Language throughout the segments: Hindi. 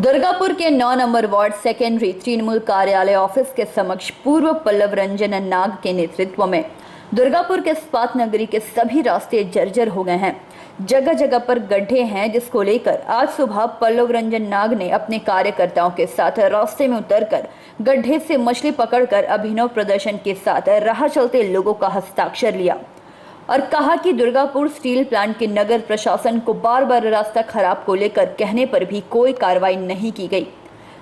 दुर्गापुर के 9 नंबर वार्ड सेकेंडरी तृणमूल कार्यालय ऑफिस के समक्ष पूर्व पल्लव रंजन नाग के नेतृत्व में दुर्गापुर के इस्पात नगरी के सभी रास्ते जर्जर हो गए हैं। जगह जगह पर गड्ढे हैं, जिसको लेकर आज सुबह पल्लव रंजन नाग ने अपने कार्यकर्ताओं के साथ रास्ते में उतरकर गड्ढे से मछली पकड़कर अभिनव प्रदर्शन के साथ राह चलते लोगों का हस्ताक्षर लिया और कहा कि दुर्गापुर स्टील प्लांट के नगर प्रशासन को बार बार रास्ता खराब को लेकर कहने पर भी कोई कार्रवाई नहीं की गई।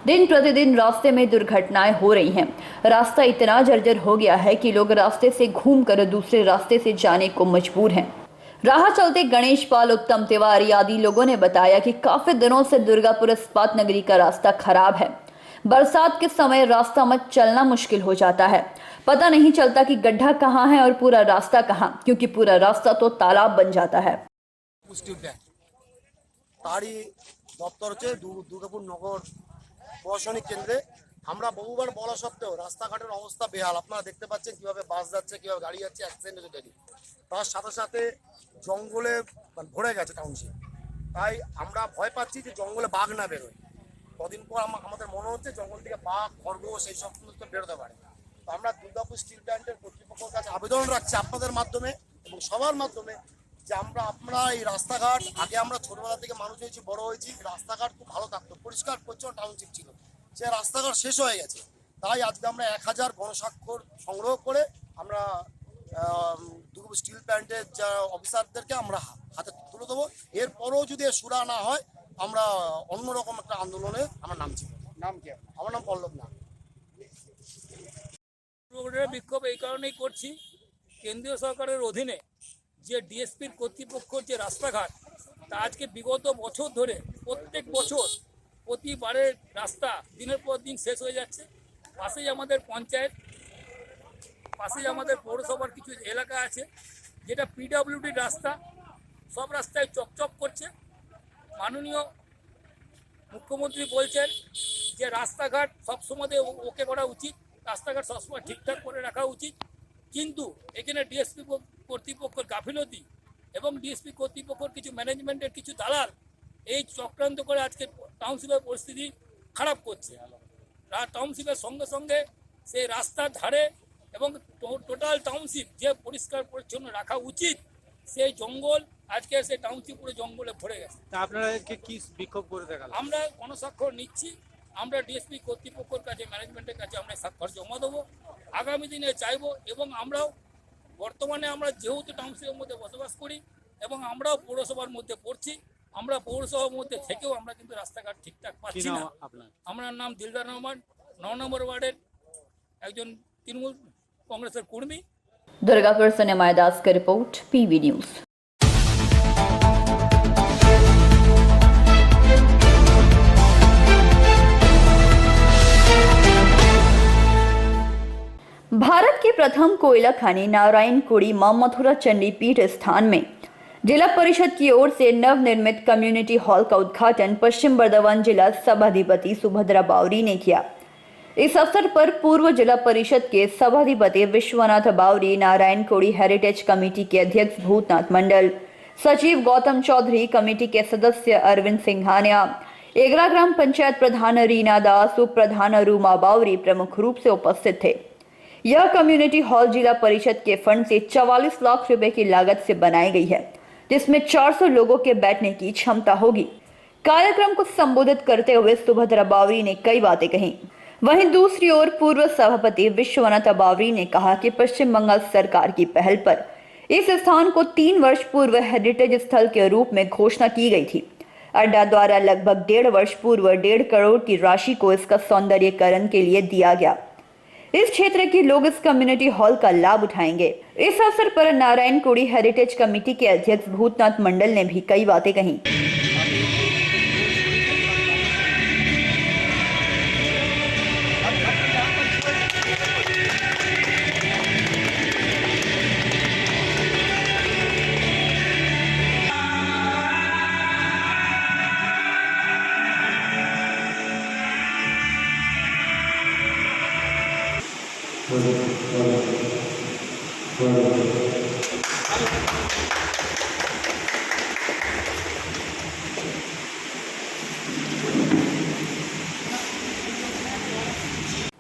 दिन प्रतिदिन रास्ते में दुर्घटनाएं हो रही हैं। रास्ता इतना जर्जर हो गया है कि लोग रास्ते से घूमकर दूसरे रास्ते से जाने को मजबूर हैं। राह चलते गणेश पाल, उत्तम तिवारी आदि लोगों ने बताया कि काफी दिनों से दुर्गापुर इस्पात नगरी का रास्ता खराब है। बरसात के समय रास्ता में चलना मुश्किल हो जाता है। पता नहीं चलता कि गड्ढा कहाँ है और पूरा रास्ता कहाँ, क्योंकि पूरा रास्ता तो तालाब बन जाता है। তারই দপ্তর হচ্ছে দুর্গাপুর নগর প্রশাসনিক কেন্দ্রে। আমরা বহুবার বলা সত্ত্বেও রাস্তাঘাটের অবস্থা বেহাল। আপনারা দেখতে পাচ্ছেন কিভাবে বাস যাচ্ছে, কিভাবে গাড়ি যাচ্ছে, অ্যাক্সিডেন্ট হচ্ছে ডেলি। তার সাথে সাথে জঙ্গলে ভরে গেছে টাউনশিপ। তাই আমরা ভয় পাচ্ছি যে জঙ্গলে বাঘ না বেরোয়। কদিন পর আমাদের মনে হচ্ছে জঙ্গল থেকে বাঘ, খরগোশ এই সব কিছু বেরোতে পারে। তো আমরা দুর্গাপুর স্টিল প্ল্যান্টের কর্তৃপক্ষের কাছে আবেদন রাখছি আপনাদের মাধ্যমে এবং সবার মাধ্যমে যে আমরা এই রাস্তাঘাট, আগে আমরা ছোটবেলা থেকে মানুষ হয়েছি, বড় হয়েছি, রাস্তাঘাট খুব ভালো থাকতো, পরিষ্কার পরিচ্ছন্ন টাউনশিপ ছিল। সে রাস্তাঘাট শেষ হয়ে গেছে। তাই আজকে আমরা 1000 গণস্বাক্ষর সংগ্রহ করে আমরা দুর্গাপুর স্টিল প্ল্যান্টের যা অফিসারদেরকে আমরা হাতে তুলে দেবো। এরপরও যদি সুরা না হয় আমরা অন্যরকম একটা আন্দোলনে আমরা নামছি। নাম কি? আমার নাম পল্লব নাগ। বিক্ষোভ এই কারণেই করছি, কেন্দ্রীয় সরকারের অধীনে যে ডিএসপির কর্তৃপক্ষের যে রাস্তাঘাট, তা আজকে বিগত বছর ধরে প্রত্যেক বছর প্রতিবারের রাস্তা দিনের পর দিন শেষ হয়ে যাচ্ছে। পাশেই আমাদের পঞ্চায়েত, পাশেই আমাদের পৌরসভার কিছু এলাকা আছে যেটা পিডব্লিউডির রাস্তা, সব রাস্তায় চকচক করছে। মাননীয় মুখ্যমন্ত্রী বলছেন যে রাস্তাঘাট সবসময় ওকে করা উচিত, রাস্তাঘাট সবসময় ঠিকঠাক করে রাখা উচিত, কিন্তু এখানে ডিএসপি কর্তৃপক্ষের গাফিলতি এবং ডিএসপি কর্তৃপক্ষের কিছু ম্যানেজমেন্টের কিছু দালাল এই চক্রান্ত করে আজকে টাউনশিপের পরিস্থিতি খারাপ করছে। টাউনশিপের সঙ্গে সঙ্গে সেই রাস্তার ধারে এবং টোটাল টাউনশিপ যে পরিষ্কার পরিচ্ছন্ন রাখা উচিত, সেই জঙ্গল আজকে সেই টাউনশিপ পুরো জঙ্গলে ভরে গেছে। আপনারা কি বিক্ষোভ করে দেখালেন? আমরা গণস্বাক্ষর নিচ্ছি, আমরা ডিএসপি কর্তৃপক্ষের কাছে, ম্যানেজমেন্টের কাছে আমরা স্বাক্ষর জমা দেবো। আগামী দিনে চাইবো এবং আমরাও বর্তমানে আমরা যেহেতু টাউনশিপের মধ্যে বসবাস করি এবং আমরাও পৌরসভার মধ্যে পড়ছি, আমরা পৌরসভার মধ্যে থেকেও আমরা কিন্তু রাস্তাঘাট ঠিকঠাক পাচ্ছি না। আমার নাম দিলদার রহমান, 9 নম্বর ওয়ার্ডের একজন তৃণমূল কংগ্রেসের কর্মী। दुर्गापुर से निमाय दास की रिपोर्ट, पीवी न्यूज। भारत के प्रथम कोयला खानी नारायणकुड़ी मां मथुरा चंडी पीठ स्थान में जिला परिषद की ओर से नवनिर्मित कम्युनिटी हॉल का उद्घाटन पश्चिम बर्धमान जिला सभाधिपति सुभद्रा बावरी ने किया। इस अवसर पर पूर्व जिला परिषद के सभाधिपति विश्वनाथ बावरी, नारायणकुड़ी हेरिटेज कमेटी के अध्यक्ष भूतनाथ मंडल, सचिव गौतम चौधरी, कमेटी के सदस्य अरविंद सिंघानिया, एगरा ग्राम पंचायत प्रधान रीना दास, उप प्रधान रूमा बावरी प्रमुख रूप से उपस्थित थे। यह कम्युनिटी हॉल जिला परिषद के फंड से 44 लाख रुपए की लागत से बनाई गई है, जिसमें 400 लोगों के बैठने की क्षमता होगी। कार्यक्रम को संबोधित करते हुए सुभद्रा बावरी ने कई बातें कही। वहीं दूसरी ओर पूर्व सभापति विश्वनाथ बावरी ने कहा कि पश्चिम बंगाल सरकार की पहल पर इस स्थान को 3 वर्ष पूर्व हेरिटेज स्थल के रूप में घोषणा की गई थी। अड्डा द्वारा लगभग 1.5 वर्ष पूर्व 1.5 करोड़ की राशि को इसका सौंदर्यीकरण के लिए दिया गया। इस क्षेत्र के लोग इस कम्युनिटी हॉल का लाभ उठाएंगे। इस अवसर पर नारायणकुड़ी हेरिटेज कमेटी के अध्यक्ष भूतनाथ मंडल ने भी कई बातें कही।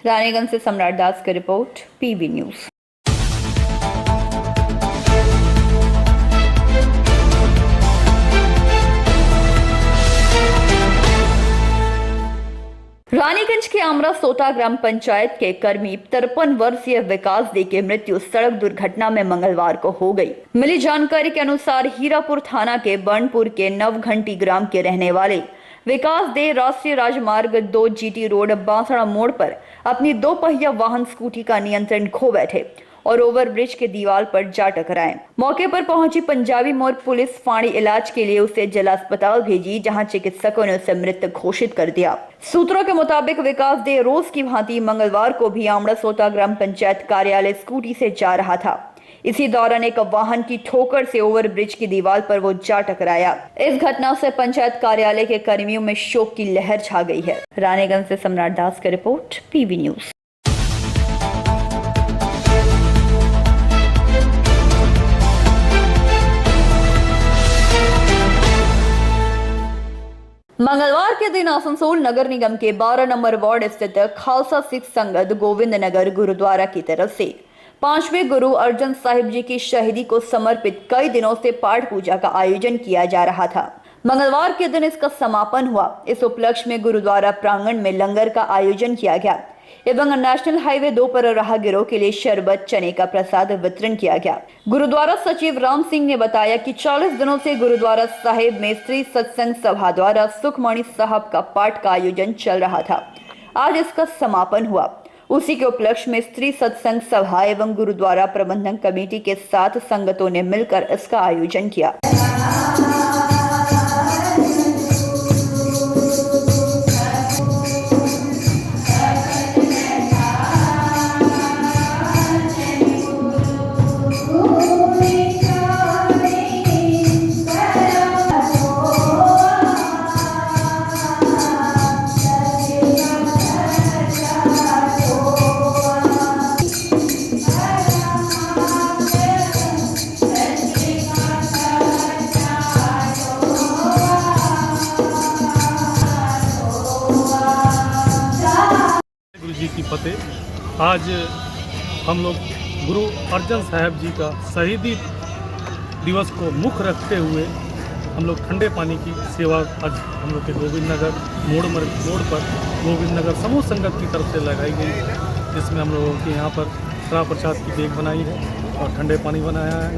रानीगंज से सम्राट दास की रिपोर्ट, पीबी न्यूज। रानीगंज के आमरा सोता ग्राम पंचायत के कर्मी 53 वर्षीय विकास दे की मृत्यु सड़क दुर्घटना में मंगलवार को हो गई। मिली जानकारी के अनुसार हीरापुर थाना के बर्नपुर के नवघंटी ग्राम के रहने वाले विकास दे राष्ट्रीय राजमार्ग 2 जीटी रोड बांसड़ा मोड़ पर अपनी 2 पहिया वाहन स्कूटी का नियंत्रण खो बैठे और ओवरब्रिज के दीवार पर जा टकराए। मौके पर पहुंची पंजाबी मोड़ पुलिस फाड़ी इलाज के लिए उसे जिला अस्पताल भेजी, जहां चिकित्सकों ने उसे मृत घोषित कर दिया। सूत्रों के मुताबिक विकास दे रोज की भांति मंगलवार को भी आमड़ा सोता ग्राम पंचायत कार्यालय स्कूटी से जा रहा था। इसी दौरान एक वाहन की ठोकर से ओवरब्रिज की दीवार पर वो जा टकराया। इस घटना से पंचायत कार्यालय के कर्मियों में शोक की लहर छा गई है। रानीगंज से सम्राट दास की रिपोर्ट, पीबी न्यूज। मंगलवार के दिन आसनसोल नगर निगम के 12 नंबर वार्ड स्थित खालसा सिख संगत गोविंद नगर गुरुद्वारा की तरफ से 5वें गुरु अर्जन साहिब जी की शहीदी को समर्पित कई दिनों से पाठ पूजा का आयोजन किया जा रहा था। मंगलवार के दिन इसका समापन हुआ। इस उपलक्ष्य में गुरुद्वारा प्रांगण में लंगर का आयोजन किया गया एवं नेशनल हाईवे 2 पर राहगीरों के लिए शरबत चने का प्रसाद वितरण किया गया। गुरुद्वारा सचिव राम सिंह ने बताया कि 40 दिनों से गुरुद्वारा साहिब में स्त्री सत्संग सभा द्वारा सुखमणि साहब का पाठ का आयोजन चल रहा था। आज इसका समापन हुआ। उसी के उपलक्ष्य में स्त्री सत्संग सभा एवं गुरुद्वारा प्रबंधन कमेटी के साथ संगतों ने मिलकर इसका आयोजन किया। गुरु जी की फतेह। आज हम लोग गुरु अर्जन साहब जी का शहीदी दिवस को मुख्य रखते हुए हम लोग ठंडे पानी की सेवा आज हम लोग के गोविंद नगर मोड़ पर गोविंद नगर समूह संगत की तरफ से लगाई गई है, जिसमें हम लोगों के यहाँ पर कड़ा प्रसाद की देग बनाई है और ठंडे पानी बनाया है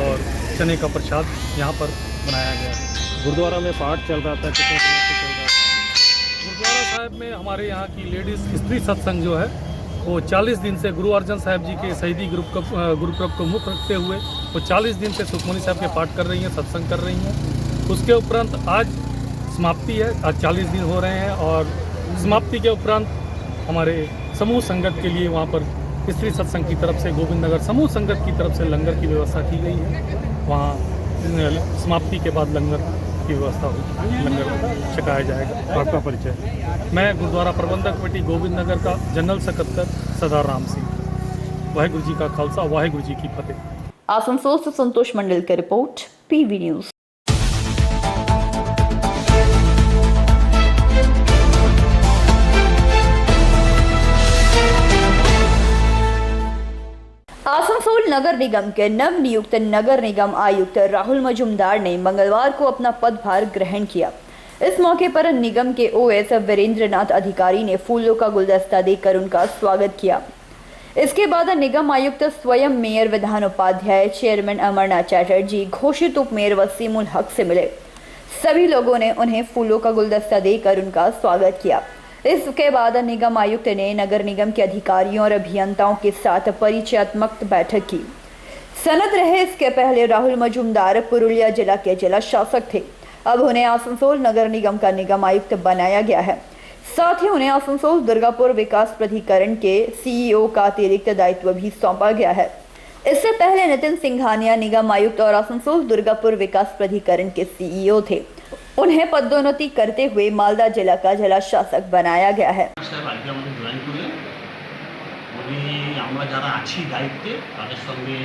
और चने का प्रसाद यहाँ पर बनाया गया है। गुरुद्वारा में पाठ चल रहा था, कितने दिनों से चल रहा था? गुरुद्वारा साहब में हमारे यहाँ की लेडीज़ स्त्री सत्संग जो है वो 40 दिन से गुरु अर्जन साहब जी के शहीदी गुरुपर्व को मुख्य रखते हुए वो 40 दिन से सुखमणि साहब के पाठ कर रही हैं, सत्संग कर रही हैं। उसके उपरांत आज समाप्ति है। आज 40 दिन हो रहे हैं और समाप्ति के उपरांत हमारे समूह संगत के लिए वहाँ पर स्त्री सत्संग की तरफ से गोविंद नगर समूह संगत की तरफ से लंगर की व्यवस्था की गई है। वहाँ समाप्ति के बाद लंगर की व्यवस्था होगी, लंगर छकाया जाएगा। आपका परिचय? मैं गुरुद्वारा प्रबंधक कमेटी गोविंद नगर का जनरल सकत्तर सरदार राम सिंह। वाहिगुरु जी का खालसा, वाहिगुरु जी की फतेह। आसनसोल से संतोष मंडल की रिपोर्ट, पीबी न्यूज। आसनसोल नगर निगम के नवनियुक्त नगर निगम आयुक्त राहुल मजुमदार ने मंगलवार को अपना पदभार ग्रहण किया। इस मौके पर निगम के ओएस वीरेंद्रनाथ अधिकारी ने फूलों का गुलदस्ता देकर उनका स्वागत किया। इसके बाद निगम आयुक्त स्वयं मेयर विधान उपाध्याय, चेयरमैन अमरनाथ चैटर्जी, घोषित उप मेयर वसीमुल हक से मिले। सभी लोगों ने उन्हें फूलों का गुलदस्ता देकर उनका स्वागत किया। इसके बाद निगम आयुक्त ने नगर निगम के अधिकारियों और अभियंताओं के साथ परिचयात्मक बैठक की। सनद रहे इसके पहले राहुल मजुमदार पुरुलिया जिला के जिला शासक थे। अब उन्हें आसनसोल नगर निगम का निगम आयुक्त बनाया गया है। साथ ही उन्हें आसनसोल दुर्गापुर विकास प्राधिकरण के सीईओ का अतिरिक्त दायित्व भी सौंपा गया है। इससे पहले नितिन सिंघानिया निगम आयुक्त और आसनसोल दुर्गापुर विकास प्राधिकरण के सीईओ थे। उन्हें पदोन्नति करते हुए मालदा जिला का जिला शासक बनाया गया है। আমরা যারা আছি দায়িত্বে তাদের সঙ্গে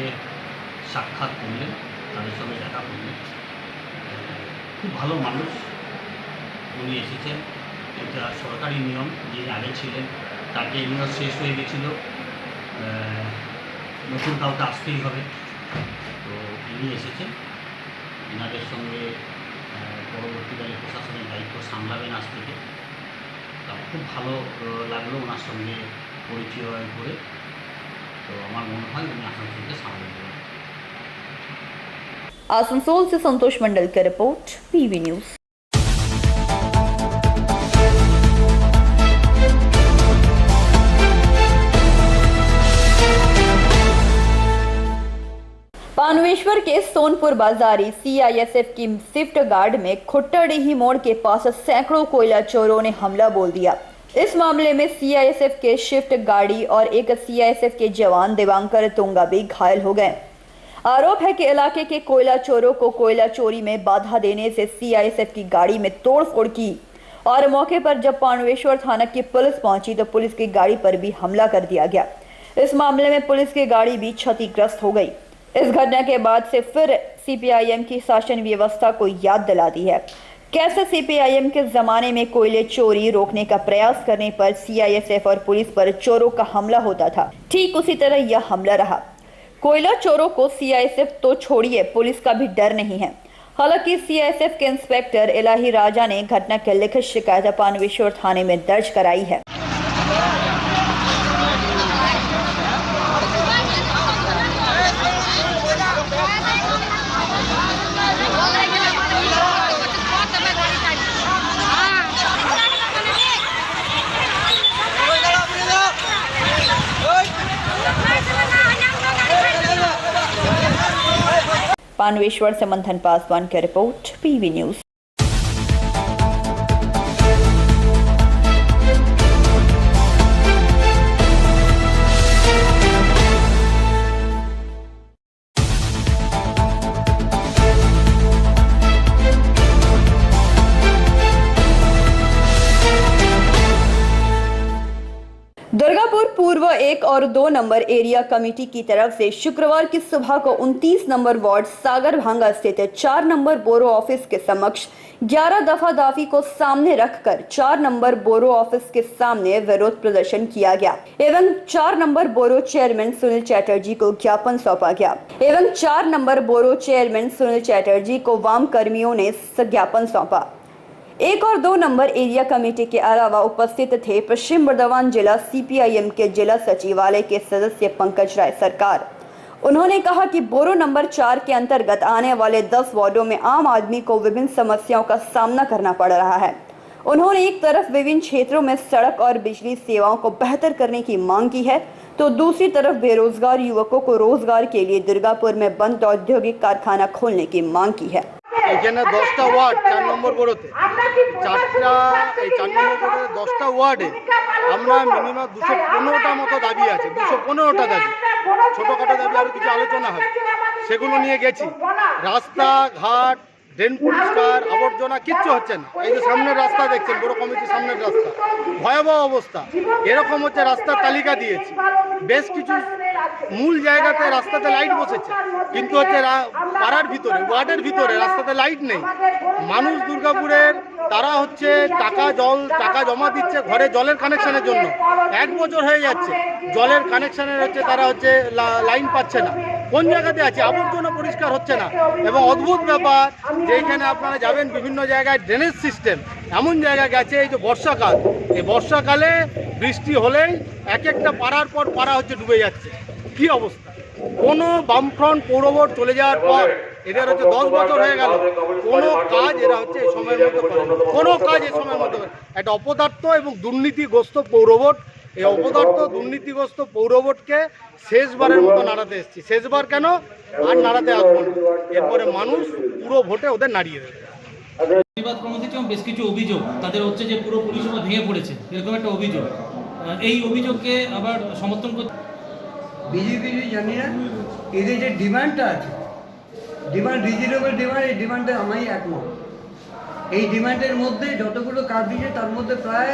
সাক্ষাৎ করলেন, তাদের সঙ্গে দেখা করলেন। খুব ভালো মানুষ উনি এসেছেন। এটা সরকারি নিয়ম, যিনি আগে ছিলেন তার যে ইউনিভার্স শেষ হয়ে গেছিলো, নতুন কাউকে আসতেই হবে। তো ইনি এসেছেন, এনাদের সঙ্গে পরবর্তীকালে প্রশাসনের দায়িত্ব সামলাবেন আজ থেকে। তা খুব ভালো লাগলো ওনার সঙ্গে পরিচয় করে। তো আমার মনে হয় উনি আসানসোলকে সামলে দেবেন। आसनसोल से संतोष मंडल की रिपोर्ट, पीवी न्यूज। पानवेश्वर के सोनपुर बाजारी सीआईएसएफ की स्विफ्ट गार्ड में खुट्टाडीही मोड़ के पास सैकड़ों कोयला चोरों ने हमला बोल दिया। इस मामले में सीआईएसएफ के शिफ्ट गाड़ी और एक सीआईएसएफ के जवान दिवांकर तुंगा भी घायल हो गए। आरोप है कि इलाके के कोयला चोरों को कोयला चोरी में बाधा देने से सीआईएसएफ की गाड़ी में तोड़फोड़ की और मौके पर जब पानवेश्वर थाना की पुलिस पहुंची तो पुलिस की गाड़ी पर भी हमला कर दिया गया। इस मामले में पुलिस की गाड़ी भी क्षतिग्रस्त हो गई। इस घटना के बाद से फिर सीपीआईएम की शासन व्यवस्था को याद दिलाती है। कैसे सीपीआईएम के जमाने में कोयले चोरी रोकने का प्रयास करने पर सीआईएसएफ और पुलिस पर चोरों का हमला होता था, ठीक उसी तरह यह हमला रहा। कोयला चोरों को सीआईएसएफ तो छोड़िए, पुलिस का भी डर नहीं है। हालांकि सीआईएसएफ के इंस्पेक्टर इलाही राजा ने घटना की लिखित शिकायत पानवेश्वर थाने में दर्ज कराई है। पानवेश्वर से मंथन पासवान की रिपोर्ट, पीवी न्यूज। दुर्गापुर पूर्व 1 और 2 नंबर एरिया कमेटी की तरफ से शुक्रवार की सुबह को 29 नंबर वार्ड सागर भांगा स्थित 4 नंबर बोरो ऑफिस के समक्ष 11 दफा दाफी को सामने रखकर 4 नंबर बोरो ऑफिस के सामने विरोध प्रदर्शन किया गया एवं 4 number borough chairman Sunil Chatterjee को ज्ञापन सौंपा गया एवं 4 number borough chairman Sunil Chatterjee को वाम कर्मियों ने ज्ञापन सौंपा। 1 और 2 नंबर एरिया कमेटी के अलावा उपस्थित थे पश्चिम बर्धमान जिला सीपीआईएम के जिला सचिवालय के सदस्य पंकज राय सरकार। उन्होंने कहा कि बोरो नंबर 4 के अंतर्गत आने वाले 10 वार्डों में आम आदमी को विभिन्न समस्याओं का सामना करना पड़ रहा है। उन्होंने एक तरफ विभिन्न क्षेत्रों में सड़क और बिजली सेवाओं को बेहतर करने की मांग की है, तो दूसरी तरफ बेरोजगार युवकों को रोजगार के लिए दुर्गापुर में बंद औद्योगिक कारखाना खोलने की मांग की है। এখানে 10টা ওয়ার্ড 4 নম্বর বোরোতে 4 নম্বর বোরোতে 10টা ওয়ার্ডে আমরা মিনিমাম 215টা মতো দাবি আছে, 215টা দাবি, ছোটখাটো দাবি আরো কিছু আলোচনা হবে, সেগুলো নিয়ে গেছি। রাস্তা ঘাট, ড্রেন পরিষ্কার, আবর্জনা কিচ্ছু হচ্ছে না। এই যে সামনের রাস্তা দেখছেন, বড় কমিটির সামনের রাস্তা ভয়াবহ অবস্থা। এরকম হচ্ছে রাস্তার তালিকা দিয়েছি, বেশ কিছু মূল জায়গাতে রাস্তাতে লাইট বসেছে, কিন্তু হচ্ছে পাড়ার ভিতরে ওয়ার্ডের ভিতরে রাস্তাতে লাইট নেই। মানুষ দুর্গাপুরের তারা হচ্ছে টাকা জমা দিচ্ছে ঘরে জলের কানেকশনের জন্য, 1 বছর হয়ে যাচ্ছে জলের কানেকশনের হচ্ছে তারা হচ্ছে লাইন পাচ্ছে না। কোন জায়গাতে আছে, আবর্জনা পরিষ্কার হচ্ছে না। এবং অদ্ভুত ব্যাপার যে এখানে আপনারা যাবেন বিভিন্ন জায়গায় ড্রেনেজ সিস্টেম এমন জায়গায় গেছে, এই যে বর্ষাকাল, এই বর্ষাকালে বৃষ্টি হলেই এক একটা পাড়ার পর পাড়া হচ্ছে ডুবে যাচ্ছে। কি অবস্থা! কোনো বামফ্রন্ট পৌরবোর্ড চলে যাওয়ার পর এদের হচ্ছে 10 বছর হয়ে গেল, কোনো কাজ এরা হচ্ছে এই সময়ের মধ্যে করে না, কোনো কাজ এই সময়ের মধ্যে করে। একটা অপদার্থ এবং দুর্নীতিগ্রস্ত পৌরবোর্ড, এই অপদার্থ দুর্নীতিগ্রস্ত পৌরবোর্ডকে শেষবারের মতো নাড়াতে এসেছি। শেষবার কেন, আর নাড়াতে আসবো না। এরপরে মানুষ পুরো ভোটে ওদের নাড়িয়ে দেবে। প্রতিবাদ কর্মসূচি এবং বেশ কিছু অভিযোগ তাদের হচ্ছে যে পুরো পরিষেবা ভেঙে পড়েছে, এরকম একটা অভিযোগ। এই অভিযোগকে আবার সমর্থন করতে বিজেপি জানি না, এদের যে ডিমান্ডটা আছে, ডিমান্ড রিজনেবল ডিমান্ড, এই ডিমান্ডে আমি একমত। এই ডিমান্ডের মধ্যে যতগুলো কাজ দিয়েছে তার মধ্যে প্রায়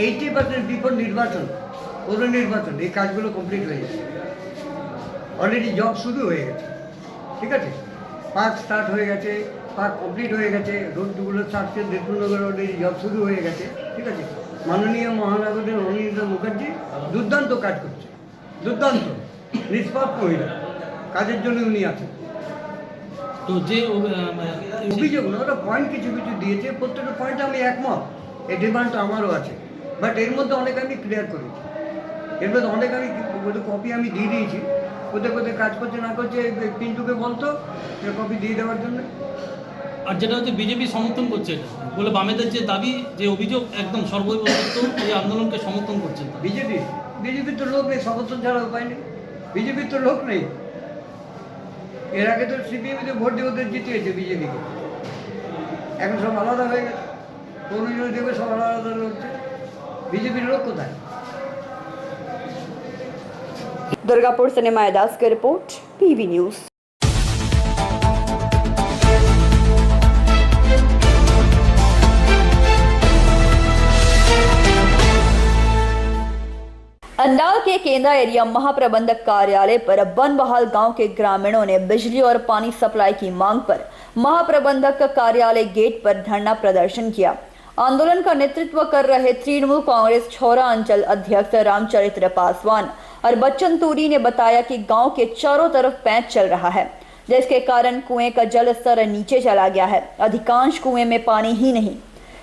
80% বিফোর নির্বাচন, পৌর নির্বাচন, এই কাজগুলো কমপ্লিট হয়ে গেছে। অলরেডি জব শুরু হয়ে গেছে, ঠিক আছে। পার্ক স্টার্ট হয়ে গেছে, পার্ক কমপ্লিট হয়ে গেছে, রোডগুলো স্টার্ট করে দেখুনগর অলরেডি জব শুরু হয়ে গেছে, ঠিক আছে। মাননীয় মহানগরের অনিন্দিতা মুখার্জি দুর্দান্ত কাজ করছে, দুর্দান্ত নিষ্পাপ মহিলা, কাজের জন্য উনি আছেন। তো যে অভিযোগ না, ওরা পয়েন্ট কিছু কিছু দিয়েছে, প্রত্যেকটা পয়েন্টে আমি একমত, এই ডিমান্ডটা আমারও আছে, বাট এর মধ্যে অনেক আমি ক্লিয়ার করেছি, এর মধ্যে অনেক আমি কপি আমি দিয়ে দিয়েছি, কোথায় কোথায় কাজ করছে না করছে পিন্টুকে বলতো কপি দিয়ে দেওয়ার জন্য। আর যেটা হচ্ছে বিজেপি সমর্থন করছে এটা বলে বামেদের যে দাবি, যে অভিযোগ একদম সর্বপ্রথম এই আন্দোলনকে সমর্থন করছে। বিজেপির তো লোক নেই, সমর্থন ছাড়া উপায় নেই, বিজেপির তো লোক নেই। এর আগে তো সিপিএমতে ভোট দিয়ে ওদের জিতিয়েছে বিজেপিকে, এখন সব আলাদা হয়ে গেছে, কোনো দেবে সব আলাদা আলাদা লড়ছে, বিজেপির লোক কোথায়? दुर्गापुर से निमाय दास की रिपोर्ट, पीवी न्यूज। अंडाल के केंद्रा एरिया महाप्रबंधक कार्यालय पर बनबहाल गांव के ग्रामीणों ने बिजली और पानी सप्लाई की मांग पर महाप्रबंधक कार्यालय गेट पर धरना प्रदर्शन किया। आंदोलन का नेतृत्व कर रहे तृणमूल कांग्रेस छौरा अंचल अध्यक्ष रामचरित्र पासवान और बच्चन तूरी ने बताया कि गांव के चारों तरफ पैंच चल रहा है, जिसके कारण कुएं का जल स्तर नीचे चला गया है। अधिकांश कुएं में पानी ही नहीं।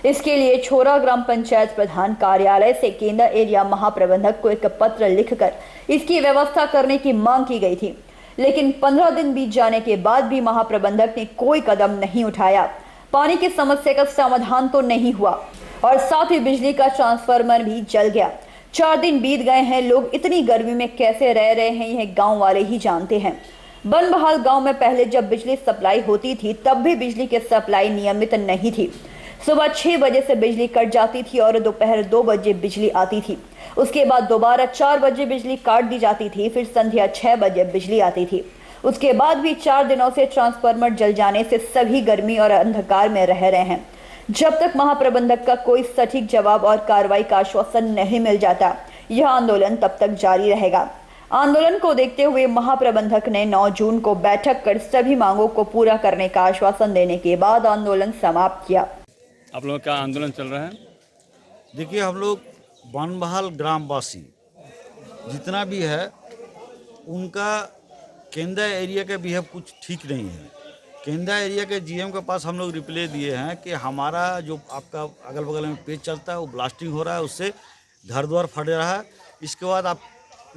इसके लिए छोरा ग्राम पंचायत प्रधान कार्यालय से केंद्र एरिया महाप्रबंधक को एक पत्र लिखकर इसकी व्यवस्था करने की मांग की गई थी, लेकिन 15 दिन बीत जाने के बाद भी महाप्रबंधक ने कोई कदम नहीं उठाया। पानी की समस्या का समाधान तो नहीं हुआ और साथ ही बिजली का ट्रांसफार्मर भी जल गया। 4 दिन बीत गए हैं, लोग इतनी गर्मी में कैसे रह रहे हैं यह गांव वाले ही जानते हैं। बनबहाल गांव में पहले जब बिजली सप्लाई होती थी तब भी बिजली की सप्लाई नियमित नहीं थी। सुबह 6 बजे से बिजली कट जाती थी और दोपहर 2 बजे बिजली आती थी। उसके बाद दोबारा 4 बजे बिजली काट दी जाती थी, फिर संध्या 6 बजे बिजली आती थी। उसके बाद भी 4 दिनों से ट्रांसफार्मर जल जाने से सभी गर्मी और अंधकार में रह रहे हैं। जब तक महाप्रबंधक का कोई सटीक जवाब और कार्रवाई का आश्वासन नहीं मिल जाता, यह आंदोलन तब तक जारी रहेगा। आंदोलन को देखते हुए महाप्रबंधक ने 9 जून को बैठक कर सभी मांगों को पूरा करने का आश्वासन देने के बाद आंदोलन समाप्त किया। आप लोगों का आंदोलन चल रहा है? देखिए, हम लोग बनबहाल ग्रामवासी जितना भी है उनका केंद्र एरिया का बिहेव कुछ ठीक नहीं है। केंद्र एरिया के जीएम के पास हम लोग रिप्लाई दिए हैं कि हमारा जो आपका अगल बगल में पेज चलता है वो ब्लास्टिंग हो रहा है, उससे घर द्वार फट रहा है। इसके बाद आप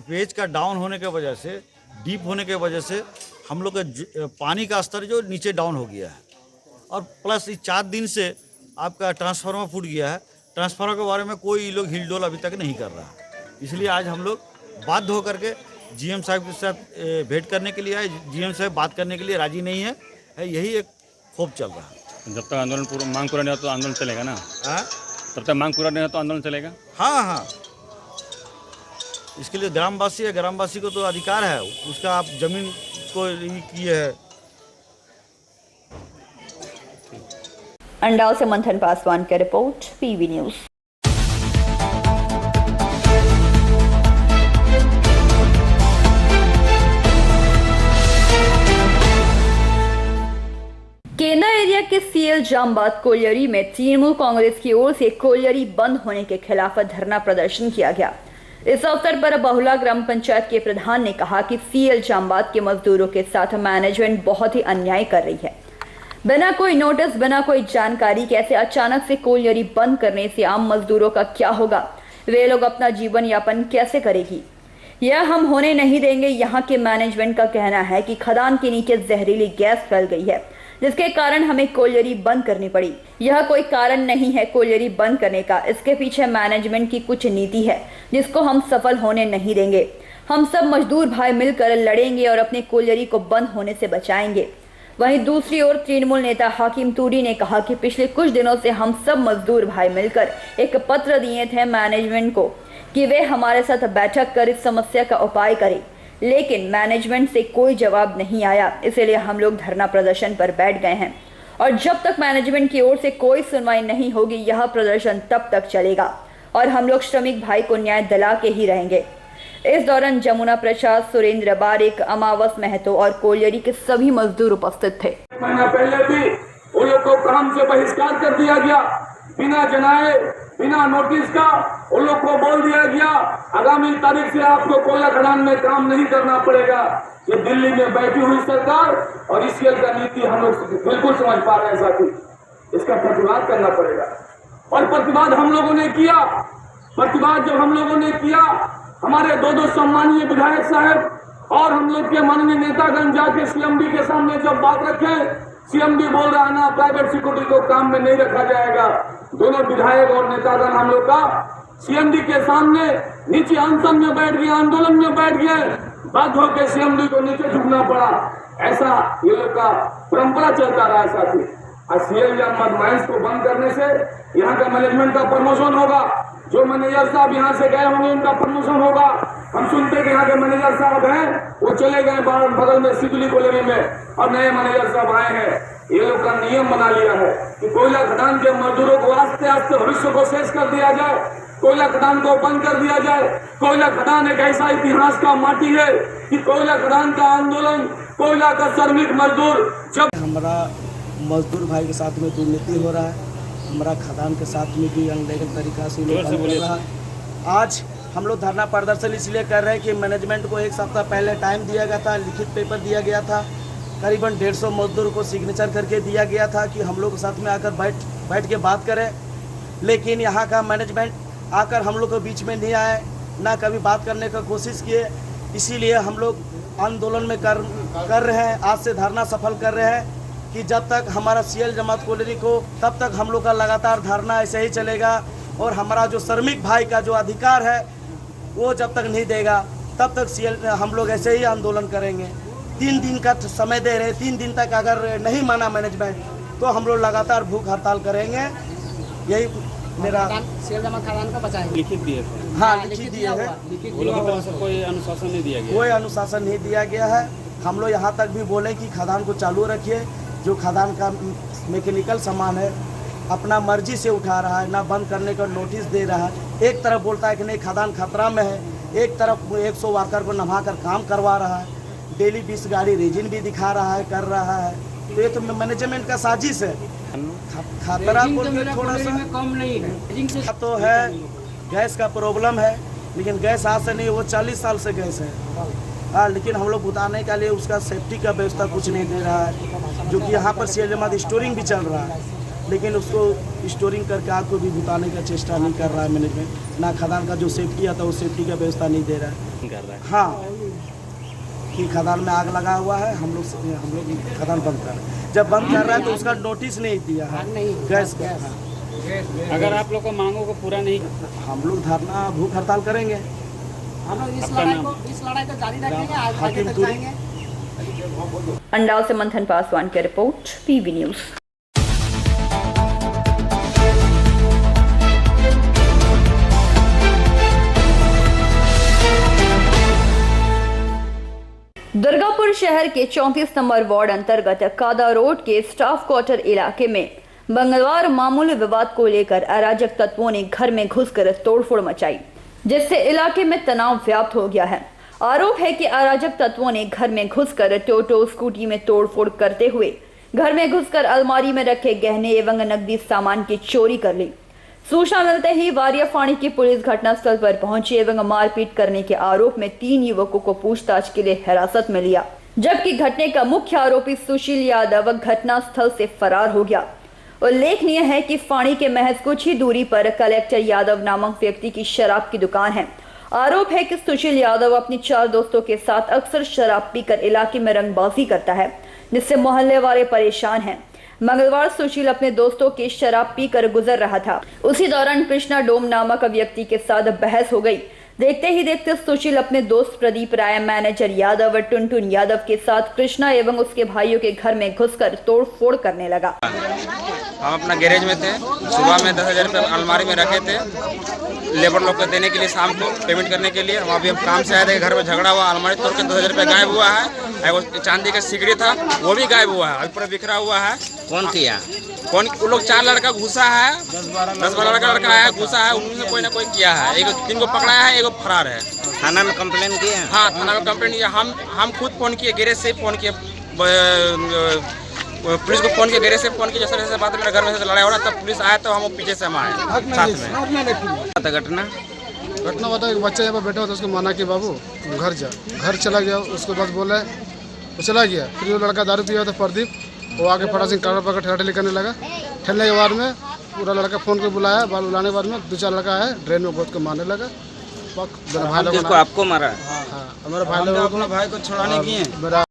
पेज का डाउन होने के वजह से, डीप होने के वजह से हम लोग का पानी का स्तर जो नीचे डाउन हो गया है, और प्लस इस 4 दिन से आपका ट्रांसफार्मर फूट गया है। ट्रांसफार्मर के बारे में कोई लोग हिलडोल अभी तक नहीं कर रहा है। इसलिए आज हम लोग बाध्य होकर के जीएम साहब के साथ भेंट करने के लिए आए। जीएम साहब बात करने के लिए राजी नहीं है, यही एक खोप चल रहा है। जब तक आंदोलन पूरा मांग पूरा नहीं हो तो आंदोलन चलेगा ना? हाँ, तब तक मांग पूरा नहीं हो तो आंदोलन चलेगा। हाँ हाँ, इसके लिए ग्रामवासी है, ग्रामवासी को तो अधिकार है, उसका आप जमीन को किए है। अंडाल से मंथन पासवान की रिपोर्ट, पीवी न्यूज। केंद्र एरिया के सीएल जामबाद कोलियरी में तृणमूल कांग्रेस की ओर से कोलियरी बंद होने के खिलाफ धरना प्रदर्शन किया गया। इस अवसर पर बहुला ग्राम पंचायत के प्रधान ने कहा कि सीएल जामबाद के मजदूरों के साथ मैनेजमेंट बहुत ही अन्याय कर रही है। बिना कोई नोटिस, बिना कोई जानकारी कैसे अचानक से कोलियरी बंद करने से आम मजदूरों का क्या होगा? वे लोग अपना जीवन यापन कैसे करेगी? यह हम होने नहीं देंगे। यहाँ के मैनेजमेंट का कहना है कि खदान के नीचे जहरीली गैस फैल गई है, जिसके कारण हमें कोलियरी बंद करनी पड़ी। यह कोई कारण नहीं है कोलियरी बंद करने का, इसके पीछे मैनेजमेंट की कुछ नीति है जिसको हम सफल होने नहीं देंगे। हम सब मजदूर भाई मिलकर लड़ेंगे और अपने कोलियरी को बंद होने से बचाएंगे। वहीं दूसरी ओर तृणमूल नेता हाकिम तूरी ने कहा कि पिछले कुछ दिनों से हम सब मजदूर भाई मिलकर एक पत्र दिए थे मैनेजमेंट को कि वे हमारे साथ बैठक कर इस समस्या का उपाय करें, लेकिन मैनेजमेंट से कोई जवाब नहीं आया। इसलिए हम लोग धरना प्रदर्शन पर बैठ गए हैं और जब तक मैनेजमेंट की ओर से कोई सुनवाई नहीं होगी यह प्रदर्शन तब तक चलेगा और हम लोग श्रमिक भाई को न्याय दिला के ही रहेंगे। इस दौरान जमुना प्रसाद, सुरेंद्र बारिक, अमावस महतो और कोलियरी के सभी मजदूर उपस्थित थे। महीना पहले भी उन लोग को काम से बहिष्कार कर दिया गया, बिना जनाए बिना नोटिस का उन लोग को बोल दिया गया आगामी तारीख से आपको कोयला खदान में काम नहीं करना पड़ेगा। ये दिल्ली में बैठी हुई सरकार और इसके का नीति हम लोग बिल्कुल समझ पा रहे हैं साथी, इसका प्रतिवाद करना पड़ेगा। और प्रतिवाद हम लोगों ने किया। प्रतिवाद जब हम लोगों ने किया, हमारे दो सम्मानीय विधायक साहब और हम लोग के माननीय नेतागण जाके सीएमडी के सामने जब बात रखे, सीएमडी बोल रहा है ना प्राइवेट सिक्योरिटी को काम में नहीं रखा जाएगा। दोनों विधायक और नेतागण हम लोग का सीएमडी के सामने नीचे अनशन में बैठ गए, आंदोलन में बैठ गए, बात होकर सीएमडी को नीचे झुकना पड़ा। ऐसा ये लोग का परंपरा चलता रहा साथी। सीएल माइंस को बंद करने से यहाँ का मैनेजमेंट का प्रमोशन होगा। जो मैनेजर साहब यहाँ से गए होंगे उनका प्रमोशन होगा। हम सुनते कि यहाँ के मैनेजर साहब हैं वो चले गए बगल में सिकली कॉलोनी में और नए मैनेजर साहब आए हैं। ये लोग का नियम बना लिया है कि कोयला खदान के मजदूरों को आस्ते आस्ते भविष्य को शेष कर दिया जाए, कोयला खदान को बंद कर दिया जाए। कोयला खदान एक ऐसा इतिहास का माटी है कि कोयला खदान का आंदोलन, कोयला का श्रमिक मजदूर जब हमारा मजदूर भाई के साथ में दुर्नीति हो रहा है, हमारा खदान के साथ में भी अनलीगल तरीका से लोग कर रहा है। आज हम लोग धरना प्रदर्शन इसलिए कर रहे हैं कि मैनेजमेंट को एक सप्ताह पहले टाइम दिया गया था, लिखित पेपर दिया गया था, करीबन 150 मजदूर को सिग्नेचर करके दिया गया था कि हम लोग के साथ में आकर बैठ के बात करें। लेकिन यहाँ का मैनेजमेंट आकर हम लोग के बीच में नहीं आए, ना कभी बात करने का कोशिश किए। इसीलिए हम लोग आंदोलन में कर रहे हैं, आज से धरना सफल कर रहे हैं कि जब तक हमारा सीएल जमात कॉलोनी को, तब तक हम लोग का लगातार धरना ऐसे ही चलेगा। और हमारा जो श्रमिक भाई का जो अधिकार है वो जब तक नहीं देगा तब तक सीएल हम लोग ऐसे ही आंदोलन करेंगे। 3 दिन का समय दे रहे, 3 दिन तक अगर नहीं माना मैनेजमेंट तो हम लोग लगातार भूख हड़ताल करेंगे। यही मेरा सीएल जमात खदान को बचाएंगे। लिखित दिए, हाँ लिखित दिए हैं। कोई अनुशासन नहीं दिया गया, कोई अनुशासन नहीं दिया गया है। हम लोग यहाँ तक भी बोले कि खदान को चालू रखिए। जो खदान का मैकेनिकल सामान है अपना मर्जी से उठा रहा है, ना बंद करने का नोटिस दे रहा है। एक तरफ बोलता है कि नहीं खदान खतरा में है, एक तरफ 100 वर्कर को नभा कर काम करवा रहा है, डेली 20 गाड़ी रेजिन भी दिखा रहा है, कर रहा है। तो ये तो मैनेजमेंट का साजिश है। खतरा को थोड़ा सा कम नहीं है तो है, गैस का प्रॉब्लम है, लेकिन गैस आज से नहीं, वो 40 साल से गैस है। हाँ, लेकिन हम लोग बुताने के लिए उसका सेफ्टी का व्यवस्था कुछ नहीं दे रहा है। जो कि यहाँ पर सीएल जमात स्टोरिंग भी चल रहा है, लेकिन उसको स्टोरिंग करके आग को भी बुताने का चेष्टा नहीं कर रहा है मैनेजमेंट। ना खदान का जो सेफ्टी आता है वो सेफ्टी का व्यवस्था नहीं दे रहा है। हाँ, कि खदान में आग लगा हुआ है, हम लोग खदान बंद कर रहे हैं। जब बंद कर रहा है तो उसका नोटिस नहीं दिया है गैस का। अगर आप लोग को मांगों को पूरा नहीं, हम लोग धरना भूख हड़ताल करेंगे। हम लोग इस लड़ाई को जारी रखेंगे, आगे तक जाएंगे। अंडाव से मंथन पासवान की रिपोर्ट, पीवी न्यूज। दुर्गापुर शहर के 34 नंबर वार्ड अंतर्गत कादा रोड के स्टाफ क्वार्टर इलाके में मंगलवार मामूली विवाद को लेकर अराजक तत्वों ने घर में घुसकर तोड़फोड़ मचाई, जिससे इलाके में तनाव व्याप्त हो गया है। आरोप है कि अराजक तत्वों ने घर में घुसकर टोटो स्कूटी में तोड़फोड़ करते हुए घर में घुसकर अलमारी में रखे गहने एवं नकदी सामान की चोरी कर ली। सूचना मिलते ही वारियाफाणी की पुलिस घटनास्थल पर पहुंची एवं मारपीट करने के आरोप में 3 युवकों को पूछताछ के लिए हिरासत में लिया, जबकि घटने का मुख्य आरोपी सुशील यादव घटनास्थल से फरार हो गया। उल्लेखनीय है कि फाणी के महज कुछ ही दूरी पर कलेक्टर यादव नामक व्यक्ति की शराब की दुकान है। आरोप है कि सुशील यादव अपने 4 दोस्तों के साथ अक्सर शराब पीकर इलाके में रंगबाजी करता है, जिससे मोहल्ले वाले परेशान हैं। मंगलवार सुशील अपने दोस्तों के शराब पीकर गुजर रहा था। उसी दौरान कृष्णा डोम नामक व्यक्ति के साथ बहस हो गई। देखते ही देखते सुशील अपने दोस्त प्रदीप राय, मैनेजर यादव, टुनटुन यादव के साथ कृष्णा एवं उसके भाइयों के घर में घुसकर तोड़फोड़ करने लगा। हम अपना गैरेज में थे, सुबह में 10,000 रुपये अलमारी में रखे थे लेबर लोग को देने के लिए, शाम को पेमेंट करने के लिए। अभी हम काम से आए थे, घर में झगड़ा हुआ, अलमारी तोड़ के 2,000 रुपये गायब हुआ है। वो चांदी का सिगड़ी था वो भी गायब हुआ है, अभी पूरा बिखरा हुआ है। कौन किया? कौन? वो लोग 4 लड़का घुसा है, 10-12 लड़का है घुसा है, उनमें कोई ना कोई किया है। 3 को पकड़ा है, 1 फरार है। थाना में कंप्लेन किए? हाँ, थाना में कंप्लेन किया। हम खुद फ़ोन किए, गैरेज से फ़ोन किए पुलिस को फ़ोन किया, गैरेज से फ़ोन किया, जैसे बात मेरे घर में से लड़ाई हो रहा, तब पुलिस आया तो हम पीछे से हम आए साथ में। घटना बता, एक बच्चा यहाँ पर बैठा होता, उसको माना कि बाबू घर जा, घर चला गया, उसको बस बोला वो चला गया। फिर वो लड़का दारू पिया था प्रदीप, वो आके फटा सिंह काड़ा पकड़ ठेला करने लगा। ठेलने के बाद में पूरा लड़का फ़ोन पे बुलाया, बाल बुलाने के बाद में 2-4 लड़का है ड्रेन में गोद के मारने लगा। भाई लोग आपको मारा? हाँ, हमारे भाई लोग अपना भाई को छुड़ाने किए। मेरा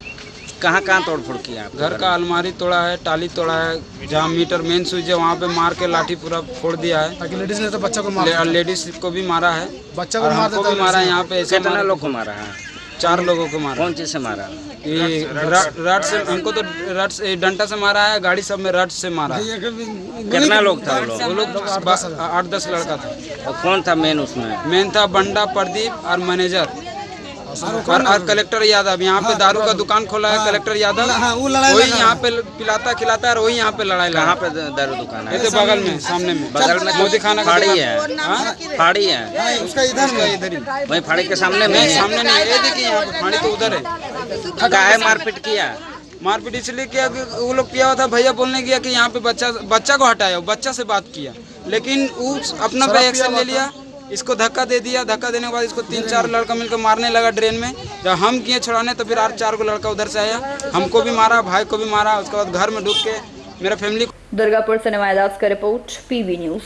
कहाँ तोड़फोड़ किया? घर का अलमारी तोड़ा है, टाली तोड़ा है, जहाँ मीटर मेन स्विच है वहाँ पे मार के लाठी पूरा फोड़ दिया है। लेडीज ने तो बच्चा को मारा, लेडीज को भी मारा है, बच्चा को मार भी मारा है। यहाँ पे कितना लोग को मारा है? 4 लोगों को मारा। कौन चीज से मारा? ये रड से, हमको तो रड से, डंडा से मारा है, गाड़ी सब में रड से मारा है। कितना लोग था वो लोग 8-10 लड़का था। और कौन था मेन उसमें? मेन था बंडा, प्रदीप और मैनेजर और कलेक्टर यादव। यहाँ पे दारू का दुकान खोला है कलेक्टर यादव, वही यहाँ पे पिलाता खिलाता है और वही यहाँ पे लड़ाई लगा। कहाँ पे दारू दुकान है? बगल में, सामने में, बगल में मोदी खाना फाड़ी है, फाड़ी है उसका इधर ही, वही फाड़ी के सामने में। सामने नहीं, ये देखिए यहाँ पे फाड़ी तो उधर है। काहे मारपीट किया? मारपीट इसलिए किया कि वो लोग किया था, भैया बोलने गया कि यहाँ पे बच्चा को हटाया, बच्चा से बात किया, लेकिन वो अपना पे एक्शन ले लिया, इसको धक्का दे दिया। धक्का देने के बाद इसको 3-4 लड़का मिलकर मारने लगा ड्रेन में। जब हम किए छुड़ाने तो फिर और 4 को लड़का उधर से आया, हमको भी मारा, भाई को भी मारा। उसके बाद घर में ढुक के मेरा फैमिली। दुर्गापुर से नवायदास का रिपोर्ट, PV न्यूज।